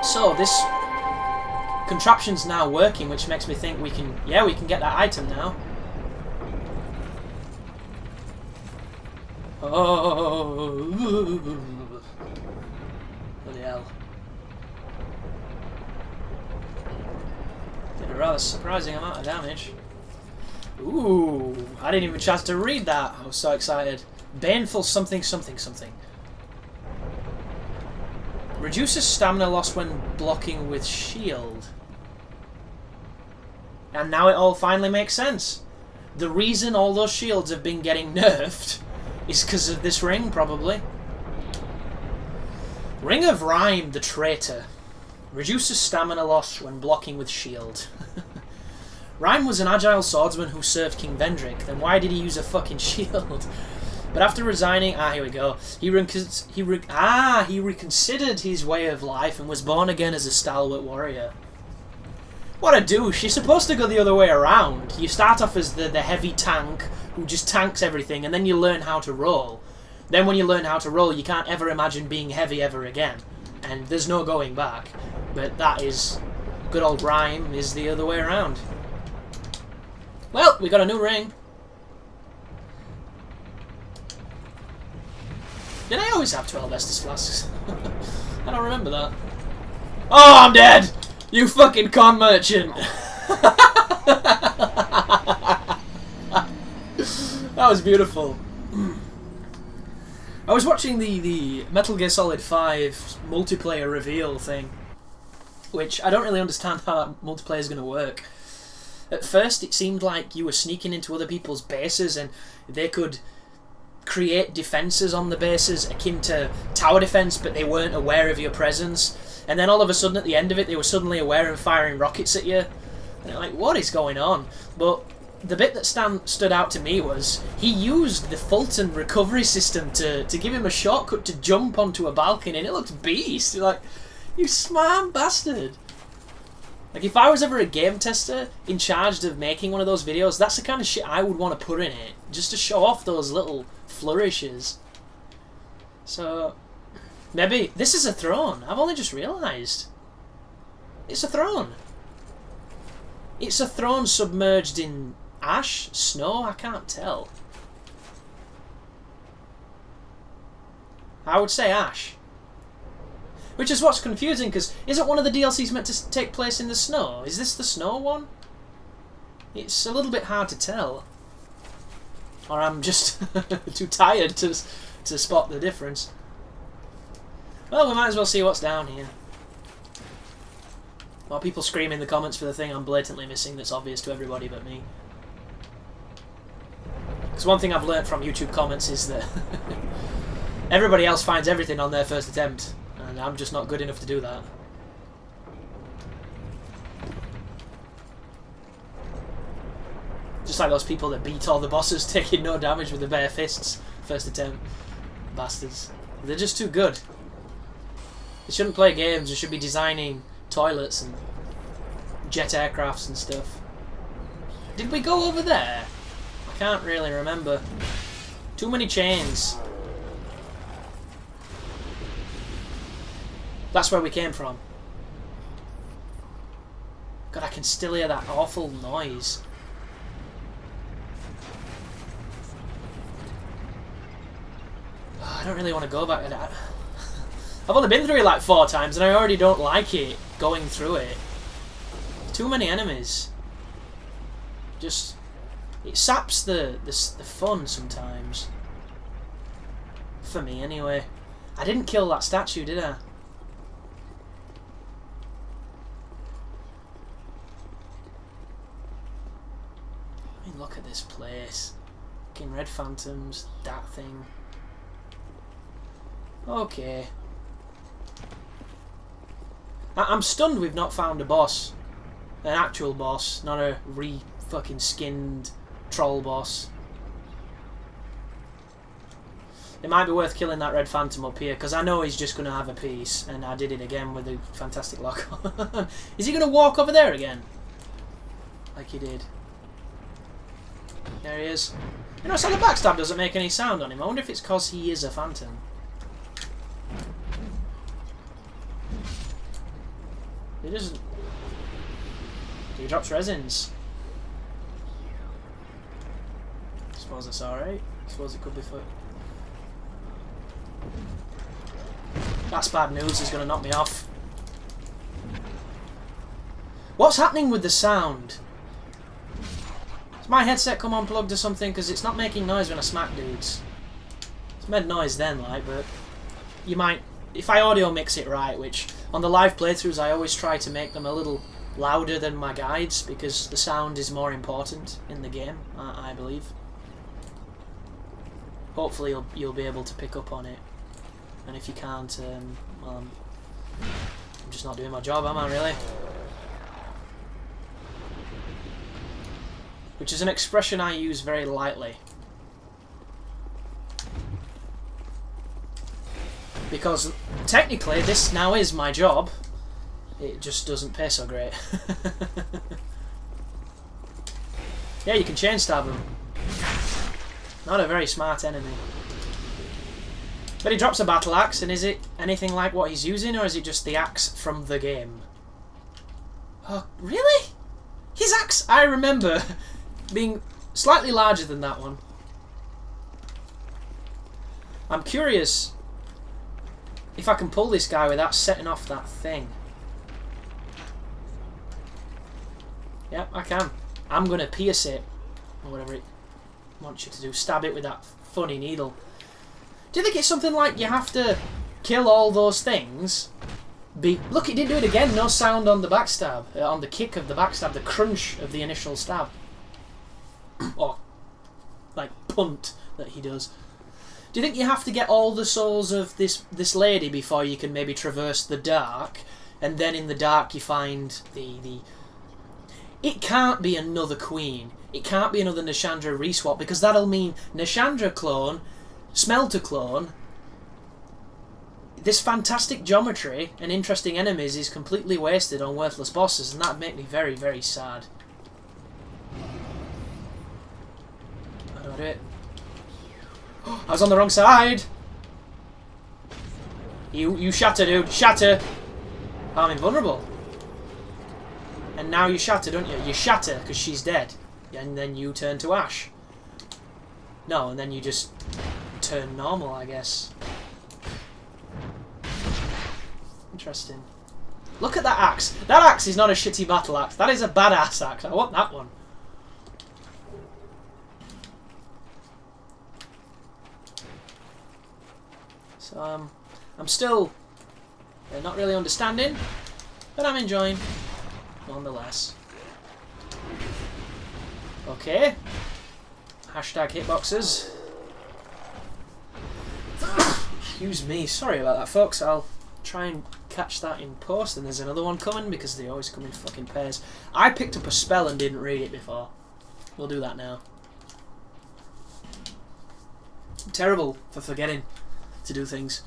So this contraption's now working, which makes me think we can, yeah, we can get that item now. Oh, bloody hell. Did a rather surprising amount of damage. Ooh, I didn't even have a chance to read that. I was so excited. Baneful something something something. Reduces stamina loss when blocking with shield. And now it all finally makes sense. The reason all those shields have been getting nerfed is because of this ring, probably. Ring of Rhyme, the Traitor. Reduces stamina loss when blocking with shield. Rhyme was an agile swordsman who served King Vendrick. Then why did he use a fucking shield? But after resigning, here we go. He reconsidered his way of life and was born again as a stalwart warrior. What a douche! You're supposed to go the other way around. You start off as the heavy tank who just tanks everything, and then you learn how to roll. Then when you learn how to roll, you can't ever imagine being heavy ever again, and there's no going back. But that is good old Rhyme is the other way around. Well, we got a new ring. Did I always have 12 Estus flasks? I don't remember that. Oh, I'm dead! You fucking con merchant! That was beautiful. I was watching the Metal Gear Solid 5 multiplayer reveal thing, which I don't really understand how that multiplayer is going to work. At first it seemed like you were sneaking into other people's bases and they could create defences on the bases akin to tower defence, but they weren't aware of your presence. And then all of a sudden at the end of it they were suddenly aware and firing rockets at you. And you're like, what is going on? But the bit that stood out to me was he used the Fulton recovery system to give him a shortcut to jump onto a balcony, and it looked beast. You're like, you smart bastard. Like, if I was ever a game tester in charge of making one of those videos, that's the kind of shit I would want to put in it, just to show off those little flourishes. So, maybe this is a throne. I've only just realised. It's a throne. It's a throne submerged in ash, snow, I can't tell. I would say ash. Which is what's confusing, because isn't one of the DLCs meant to take place in the snow? Is this the snow one? It's a little bit hard to tell. Or I'm just too tired to spot the difference. Well, we might as well see what's down here. While people scream in the comments for the thing I'm blatantly missing that's obvious to everybody but me. Because one thing I've learnt from YouTube comments is that everybody else finds everything on their first attempt. And I'm just not good enough to do that. Just like those people that beat all the bosses taking no damage with their bare fists. First attempt. Bastards. They're just too good. They shouldn't play games. They should be designing toilets and jet aircrafts and stuff. Did we go over there? I can't really remember. Too many chains. That's where we came from. God, I can still hear that awful noise. Oh, I don't really want to go back to that. I've only been through it like 4 times and I already don't like it going through it. Too many enemies. Just, it saps the fun sometimes. For me anyway. I didn't kill that statue, did I? Look at this place. Fucking red phantoms, that thing. Okay. I'm stunned we've not found a boss. An actual boss, not a fucking skinned troll boss. It might be worth killing that red phantom up here, because I know he's just going to have a piece, and I did it again with a fantastic lock on. Is he going to walk over there again? Like he did. There he is. You know, so the backstab doesn't make any sound on him. I wonder if it's because he is a phantom. He doesn't. He drops resins. I suppose that's alright. I suppose it could be for... That's bad news. He's going to knock me off. What's happening with the sound? Has my headset come unplugged or something? Because it's not making noise when I smack dudes. It's made noise then, like, but you might... If I audio mix it right, which on the live playthroughs I always try to make them a little louder than my guides, because the sound is more important in the game, I believe. Hopefully you'll be able to pick up on it. And if you can't, well, I'm just not doing my job, am I, really? Which is an expression I use very lightly. Because technically this now is my job. It just doesn't pay so great. Yeah, you can chain stab him. Not a very smart enemy. But he drops a battle axe, and is it anything like what he's using, or is it just the axe from the game? Oh, really? His axe, I remember being slightly larger than that one. I'm curious if I can pull this guy without setting off that thing. Yep, I can. I'm going to pierce it, or whatever it wants you to do. Stab it with that funny needle. Do you think it's something like you have to kill all those things? Look, it didn't do it again. No sound on the backstab, on the kick of the backstab, the crunch of the initial stab. Or, like, punt that he does. Do you think you have to get all the souls of this lady before you can maybe traverse the dark, and then in the dark you find the... It can't be another queen. It can't be another Nashandra reswap, because that'll mean Nashandra clone, Smelter clone, this fantastic geometry and interesting enemies is completely wasted on worthless bosses, and that'd make me very, very sad. How do I do it? I was on the wrong side! You shatter, dude. Shatter! I'm invulnerable. And now you shatter, don't you? You shatter because she's dead. And then you turn to ash. No, and then you just turn normal, I guess. Interesting. Look at that axe. That axe is not a shitty battle axe. That is a badass axe. I want that one. So, I'm still not really understanding, but I'm enjoying, nonetheless. Okay. Hashtag hitboxes. Excuse me. Sorry about that, folks. I'll try and catch that in post, and there's another one coming because they always come in fucking pairs. I picked up a spell and didn't read it before. We'll do that now. I'm terrible for forgetting to do things.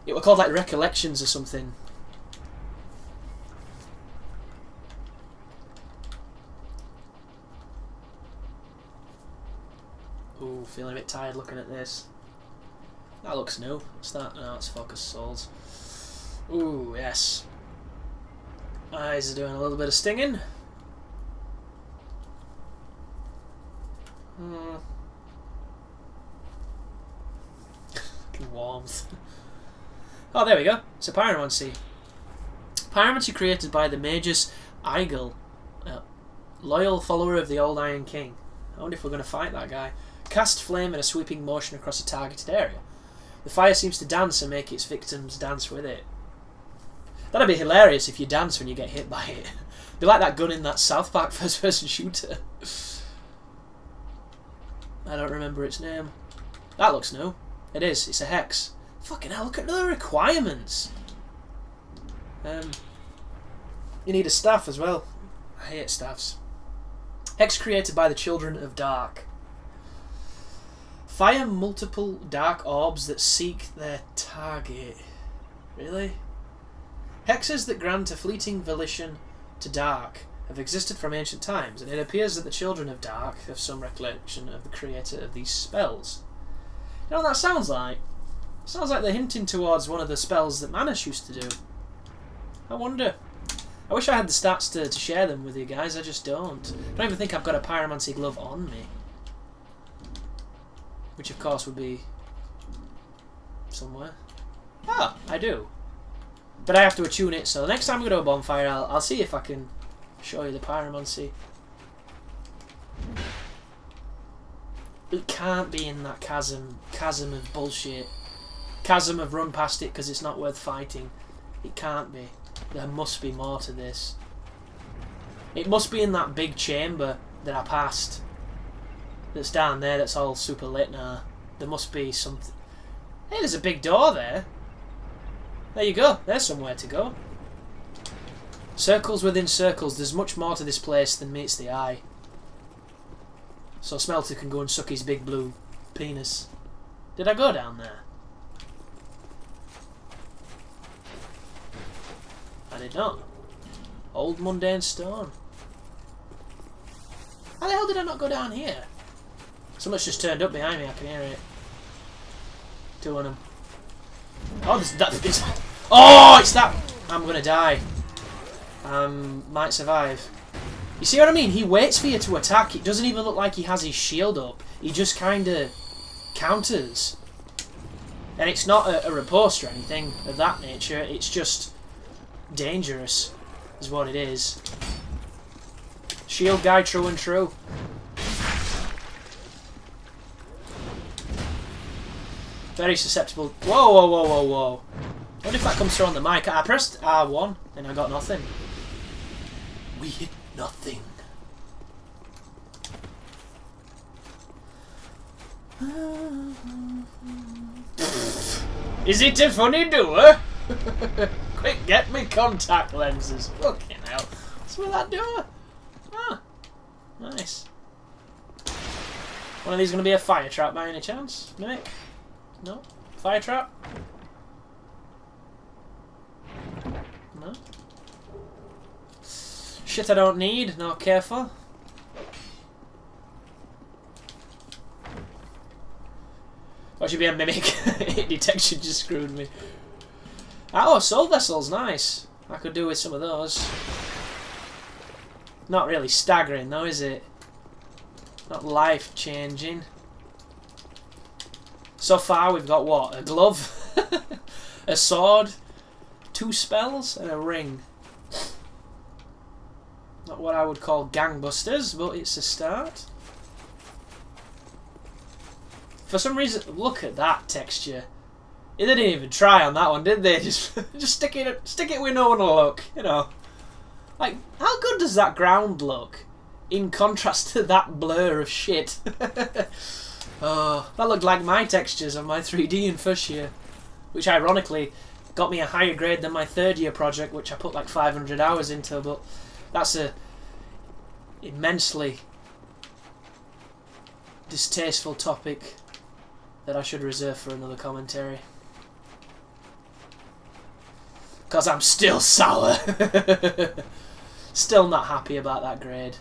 It were called like recollections or something. Ooh, feeling a bit tired looking at this. That looks new. What's that? No, it's Focus Souls. Ooh, yes. Eyes are doing a little bit of stinging. Warmth. Oh, there we go. It's a pyromancy. Pyromancy created by the Magus Eigel, loyal follower of the Old Iron King. I wonder if we're going to fight that guy. Cast flame in a sweeping motion across a targeted area. The fire seems to dance and make its victims dance with it. That'd be hilarious if you dance when you get hit by it. Be like that gun in that South Park first-person shooter. I don't remember its name. That looks new. It is. It's a hex. Fucking hell, look at the requirements. You need a staff as well. I hate staffs. Hex created by the Children of Dark. Fire multiple dark orbs that seek their target. Really? Hexes that grant a fleeting volition to dark have existed from ancient times, and it appears that the Children of Dark have some recollection of the creator of these spells. You know what that sounds like? It sounds like they're hinting towards one of the spells that Manus used to do. I wonder. I wish I had the stats to share them with you guys, I just don't. I don't even think I've got a pyromancy glove on me. Which of course would be somewhere. Ah, I do. But I have to attune it, so the next time we go to a bonfire, I'll see if I can show you the pyromancy. It can't be in that chasm of bullshit. Chasm of run past it because it's not worth fighting. It can't be. There must be more to this. It must be in that big chamber that I passed. That's down there, that's all super lit now. There must be something. Hey, there's a big door there. There you go, there's somewhere to go. Circles within circles, there's much more to this place than meets the eye. So Smelter can go and suck his big blue penis. Did I go down there? I did not. Old mundane stone. How the hell did I not go down here? Someone's just turned up behind me, I can hear it. Two on them. Oh, it's that! I'm gonna die. Might survive. You see what I mean? He waits for you to attack. It doesn't even look like he has his shield up. He just kinda counters. And it's not a riposte or anything of that nature. It's just dangerous, is what it is. Shield guy true and true. Very susceptible. Whoa, whoa, whoa, whoa, whoa. What if that comes through on the mic? I pressed R1 and I got nothing. We hit nothing. Is it a funny door? Quick, get me contact lenses. Fucking hell. What's with that door? Ah, nice. One of these going to be a fire trap by any chance? Mimic? No? Fire trap? No? Shit I don't need, not careful. What should be a mimic? Detection just screwed me. Oh, soul vessels, nice. I could do with some of those. Not really staggering though, is it? Not life changing. So far we've got what? A glove, a sword, 2 spells, and a ring. Not what I would call gangbusters, but it's a start. For some reason, look at that texture. They didn't even try on that one, did they? Just stick it where no one will look, you know. Like, how good does that ground look in contrast to that blur of shit? Oh, that looked like my textures on my 3D in first year, which ironically got me a higher grade than my third year project, which I put like 500 hours into, but that's a immensely distasteful topic that I should reserve for another commentary. Because I'm still sour. Still not happy about that grade.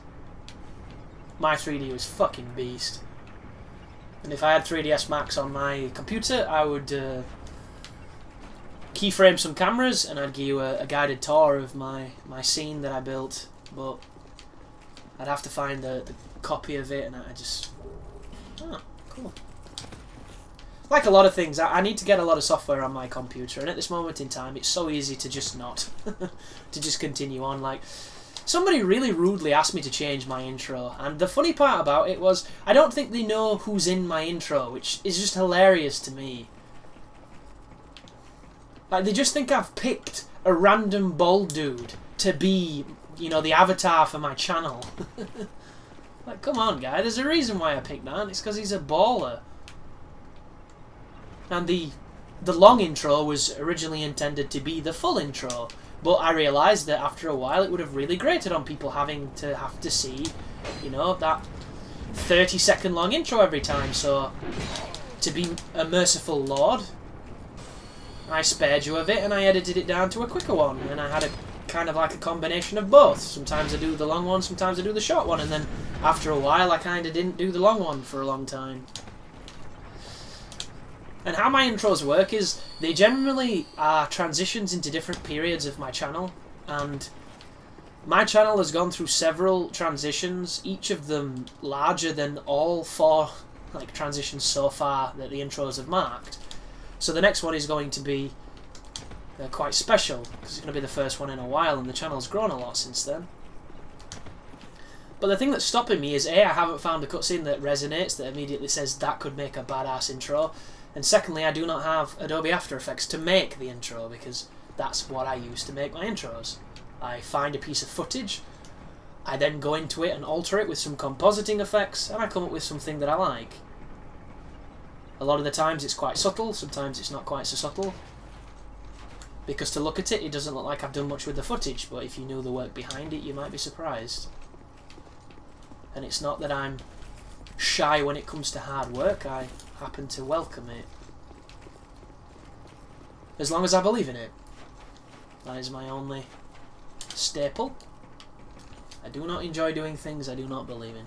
My 3D was fucking beast. And if I had 3ds Max on my computer, I would keyframe some cameras and I'd give you a guided tour of my scene that I built. But I'd have to find the copy of it, and I just... Oh, cool. Like a lot of things, I need to get a lot of software on my computer, and at this moment in time, it's so easy to just not. To just continue on. Like, somebody really rudely asked me to change my intro, and the funny part about it was, I don't think they know who's in my intro, which is just hilarious to me. Like, they just think I've picked a random bald dude to be, you know, the avatar for my channel. Like, come on, guy, there's a reason why I picked that, it's because he's a baller. And the long intro was originally intended to be the full intro, but I realised that after a while it would have really grated on people having to see, you know, that 30-second long intro every time. So, to be a merciful lord, I spared you of it and I edited it down to a quicker one, and I had a kind of like a combination of both. Sometimes I do the long one, sometimes I do the short one, and then after a while I kind of didn't do the long one for a long time. And how my intros work is, they generally are transitions into different periods of my channel, and My channel has gone through several transitions, each of them larger than all 4 like transitions so far that the intros have marked. So the next one is going to be quite special, because it's going to be the first one in a while, and the channel's grown a lot since then. But the thing that's stopping me is A, I haven't found a cutscene that resonates, that immediately says that could make a badass intro, and secondly, I do not have Adobe After Effects to make the intro, because that's what I use to make my intros. I find a piece of footage, I then go into it and alter it with some compositing effects, and I come up with something that I like. A lot of the times it's quite subtle, sometimes it's not quite so subtle, because to look at it, it doesn't look like I've done much with the footage, but if you knew the work behind it, you might be surprised. And it's not that I'm shy when it comes to hard work, I happen to welcome it. As long as I believe in it. That is my only staple. I do not enjoy doing things I do not believe in.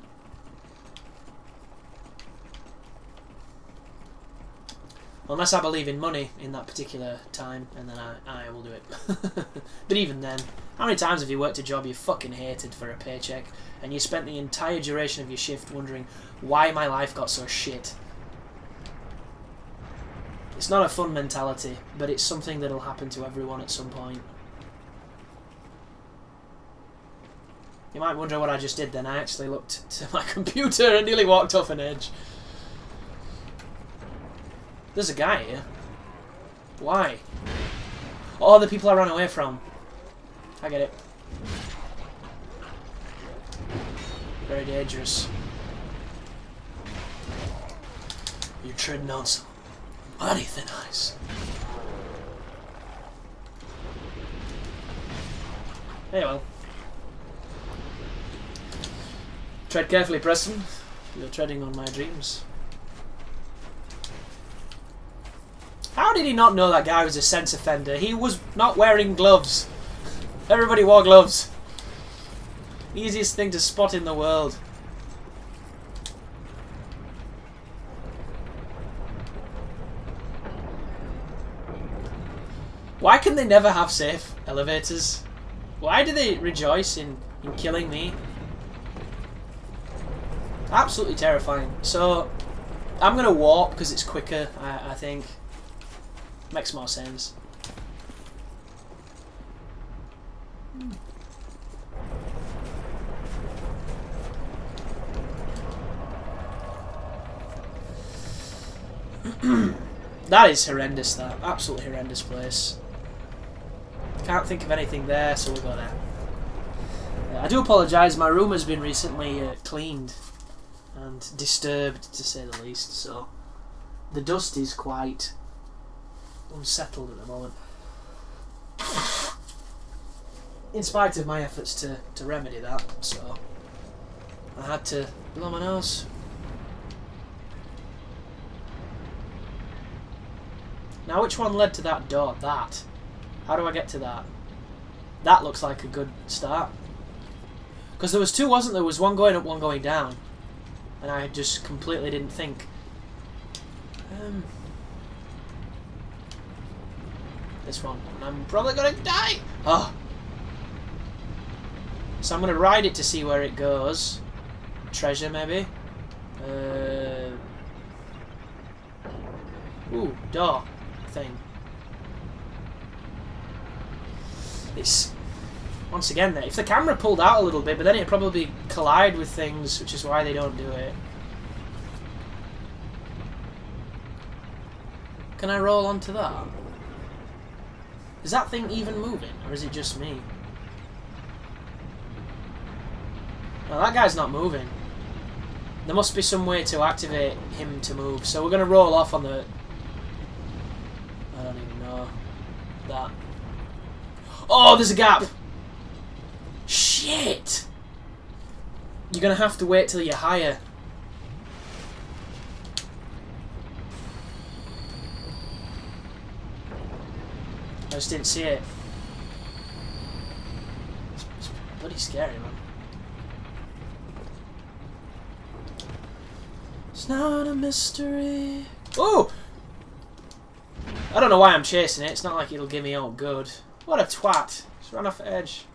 Unless I believe in money in that particular time, and then I will do it. But even then, how many times have you worked a job you fucking hated for a paycheck, and you spent the entire duration of your shift wondering why my life got so shit? It's not a fun mentality, but it's something that'll happen to everyone at some point. You might wonder what I just did then. I actually looked to my computer and nearly walked off an edge. There's a guy here. Why? Oh, the people I ran away from. I get it. Very dangerous. You're treading on some mighty thin ice. Hey, well. Tread carefully, Preston. You're treading on my dreams. How did he not know that guy was a sense offender? He was not wearing gloves. Everybody wore gloves. Easiest thing to spot in the world. Why can they never have safe elevators? Why do they rejoice in killing me? Absolutely terrifying. So, I'm going to walk because it's quicker, I think. Makes more sense. That is horrendous, that. Absolutely horrendous place. Can't think of anything there, so we'll go there. I do apologise, my room has been recently cleaned and disturbed, to say the least, so the dust is quite unsettled at the moment. In spite of my efforts to remedy that, so I had to blow my nose. Now which one led to that door? That. How do I get to that? That looks like a good start. Because there was two, wasn't there? There was one going up, one going down. And I just completely didn't think. This one. I'm probably gonna die! Oh! So I'm gonna ride it to see where it goes. Treasure, maybe? Ooh, door thing. It's... Once again, if the camera pulled out a little bit, but then it'd probably collide with things, which is why they don't do it. Can I roll onto that? Is that thing even moving, or is it just me? Well, that guy's not moving. There must be some way to activate him to move, so we're going to roll off on the... I don't even know. That. Oh, there's a gap! Shit! You're going to have to wait till you're higher. I just didn't see it. It's bloody scary, man. It's not a mystery. Oh! I don't know why I'm chasing it. It's not like it'll give me all good. What a twat. Just ran off the edge.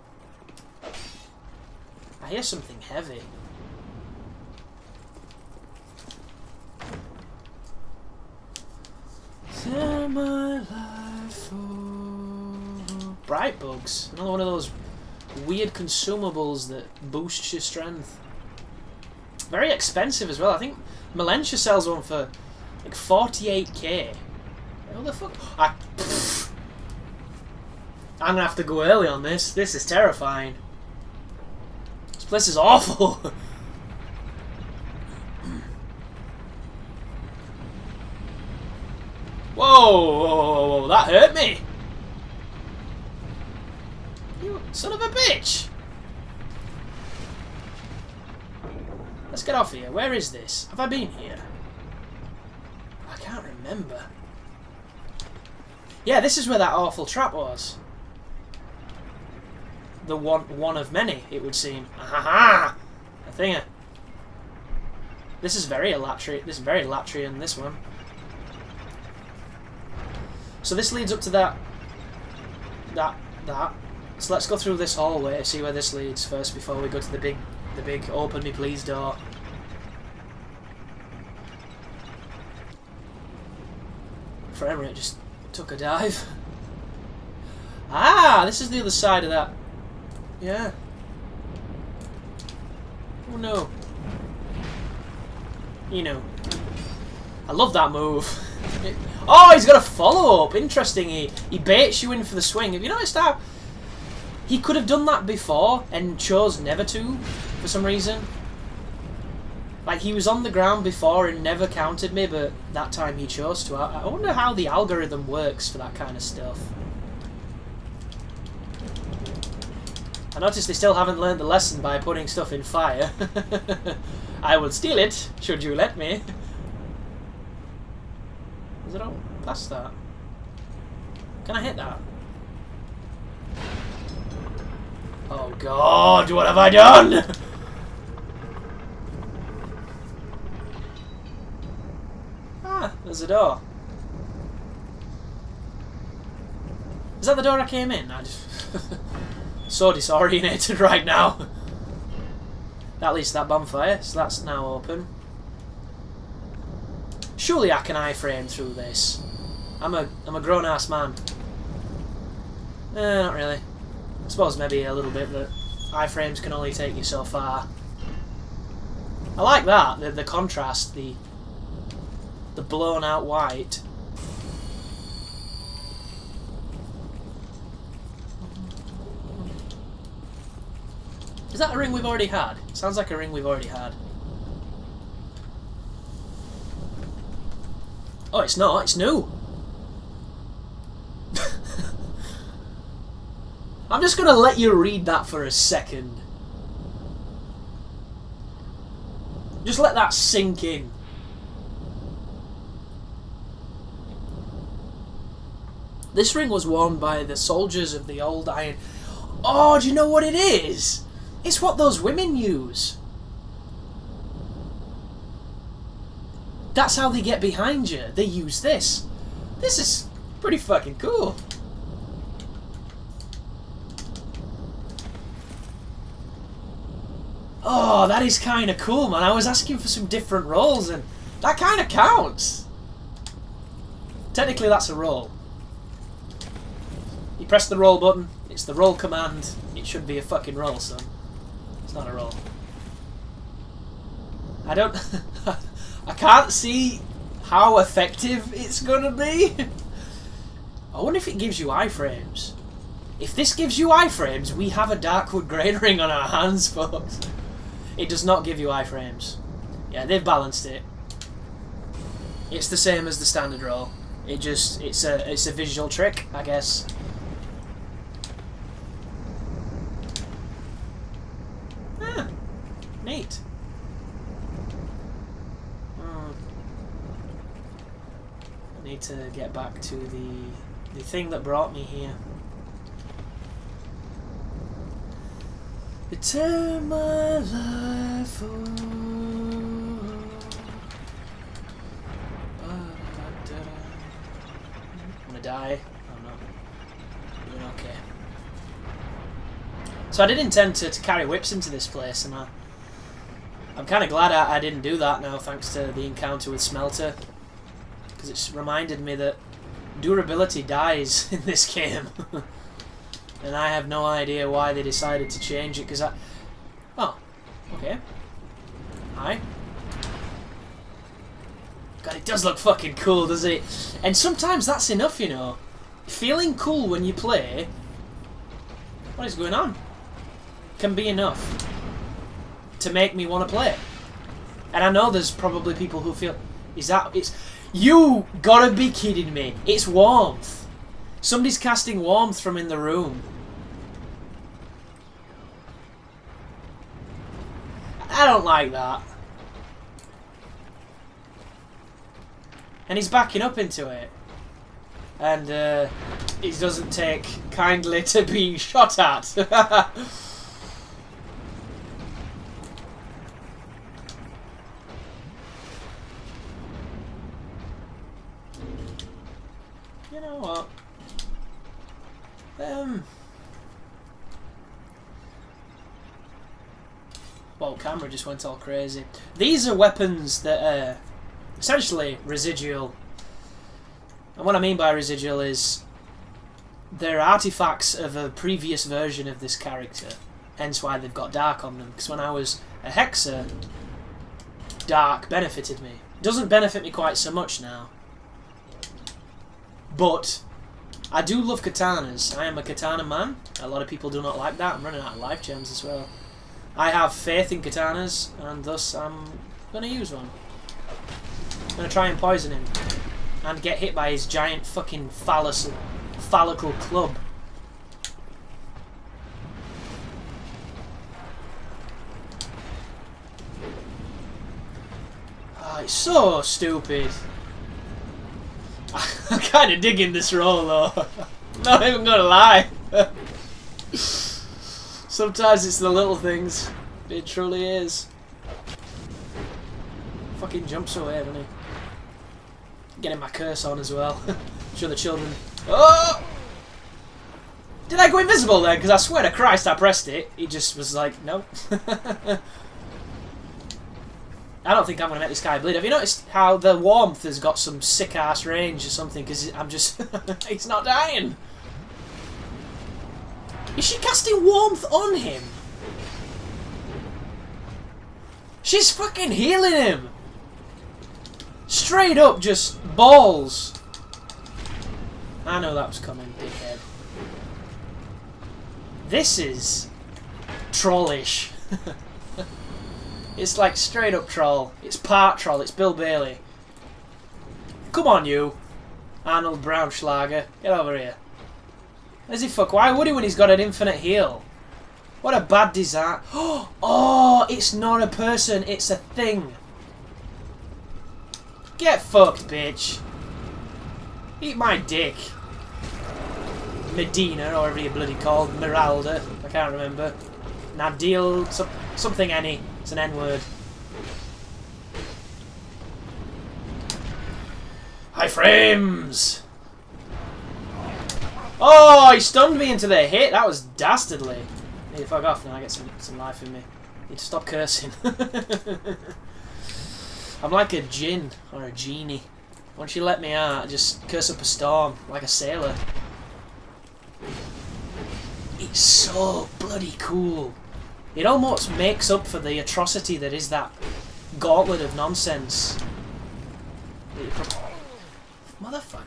I hear something heavy. Turn my life for... Bright bugs. Another one of those weird consumables that boosts your strength. Very expensive as well. I think Melentia sells one for like 48k. What the fuck? I'm gonna have to go early on this. This is terrifying. This place is awful. Whoa, that hurt me. You son of a bitch. Let's get off here. Where is this? Have I been here? I can't remember. Yeah, this is where that awful trap was. The one of many, it would seem. Ahaha! A thinger. This is very Elatrian. This is very Elatrian, this one. So this leads up to that. So let's go through this hallway, see where this leads first before we go to the big open me please door. Frame rate just took a dive. Ah, this is the other side of that. Yeah. Oh no. You know. I love that move. Oh, he's got a follow-up. Interesting. He baits you in for the swing. Have you noticed that? He could have done that before and chose never to, for some reason. Like, he was on the ground before and never countered me, but that time he chose to. I wonder how the algorithm works for that kind of stuff. I noticed they still haven't learned the lesson by putting stuff in fire. I will steal it, should you let me. Is it all past that? Can I hit that? Oh god, what have I done? Ah, there's a door. Is that the door I came in? I just so disorientated right now. That leads to that bonfire, so that's now open. Surely I can iframe through this. I'm a grown-ass man. Not really. I suppose maybe a little bit, but iframes can only take you so far. I like that, the contrast, the blown out white. Is that a ring we've already had? Sounds like a ring we've already had. Oh, it's not, it's new. I'm just going to let you read that for a second. Just let that sink in. This ring was worn by the soldiers of the old Iron... Oh, do you know what it is? It's what those women use. That's how they get behind you. They use this. This is pretty fucking cool. Oh, that is kind of cool, man. I was asking for some different rolls, and that kind of counts. Technically, that's a roll. You press the roll button. It's the roll command. It should be a fucking roll, son. It's not a roll. I don't... I can't see how effective it's gonna be. I wonder if it gives you iframes. If this gives you iframes, we have a Darkwood Grain Ring on our hands, folks. It does not give you iframes. Yeah, they've balanced it. It's the same as the standard roll. It's a visual trick, I guess. Ah, neat. I need to get back to the thing that brought me here. You turn my life on. I'm gonna die. I'm not doing okay. So I did intend to carry whips into this place, and I'm kind of glad I didn't do that now, thanks to the encounter with Smelter. Because it's reminded me that durability dies in this game. And I have no idea why they decided to change it, because I... Oh, okay. Hi. God, it does look fucking cool, doesn't it? And sometimes that's enough, you know. Feeling cool when you play... What is going on? Can be enough to make me want to play. And I know there's probably people who feel... Is that... It's... You gotta be kidding me. It's warmth. Somebody's casting warmth from in the room. I don't like that. And he's backing up into it. And he doesn't take kindly to being shot at. You know what? Well, camera just went all crazy. These are weapons that are essentially residual. And what I mean by residual is they're artifacts of a previous version of this character. Hence why they've got dark on them. Because when I was a hexer, dark benefited me. It doesn't benefit me quite so much now. But I do love katanas. I am a katana man. A lot of people do not like that. I'm running out of life gems as well. I have faith in katanas, and thus I'm going to use one. I'm going to try and poison him. And get hit by his giant fucking phallical club. Oh, it's so stupid. I'm kind of digging this role though. Not even gonna lie. Sometimes it's the little things. It truly is. Fucking jumps away, doesn't he? Getting my curse on as well. Show the children. Oh! Did I go invisible then? Because I swear to Christ I pressed it. He just was like, no. I don't think I'm going to make this guy bleed. Have you noticed how the warmth has got some sick-ass range or something? Because I'm just... He's not dying. Is she casting warmth on him? She's fucking healing him. Straight up, just balls. I know that was coming, dickhead. This is trollish. It's like straight up troll. It's part troll. It's Bill Bailey. Come on, you. Arnold Braunschlager. Get over here. Where's he fuck? Why would he when he's got an infinite heal? What a bad design. Oh, it's not a person. It's a thing. Get fucked, bitch. Eat my dick. Medina, or whatever you bloody called. Meralda. I can't remember. Nadil. Something any. It's an N-word. High frames! Oh, he stunned me into the hit. That was dastardly. Need to fuck off now. I get some life in me. Need to stop cursing. I'm like a djinn or a genie. Once you let me out, I just curse up a storm like a sailor. It's so bloody cool. It almost makes up for the atrocity that is that gauntlet of nonsense. Motherfucker.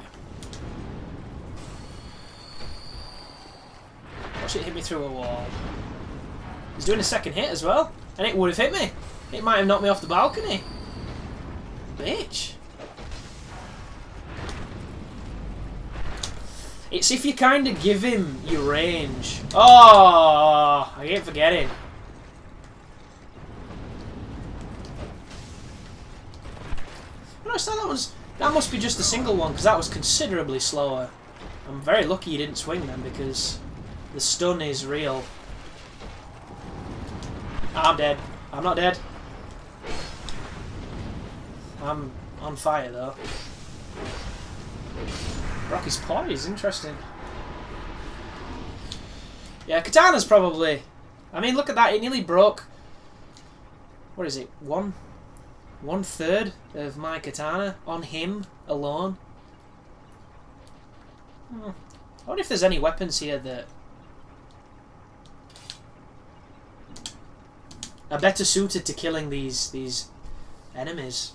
Watch it hit me through a wall. He's doing a second hit as well. And it would have hit me. It might have knocked me off the balcony. Bitch. It's if you kind of give him your range. Oh, I keep forgetting. That must be just a single one, because that was considerably slower. I'm very lucky you didn't swing them, because the stun is real. I'm dead. I'm not dead. I'm on fire though. Rocky's poise, interesting. Yeah, Katana's probably I mean, look at that. It nearly broke... What is it? 1/3 of my katana on him alone. I wonder if there's any weapons here that are better suited to killing these enemies.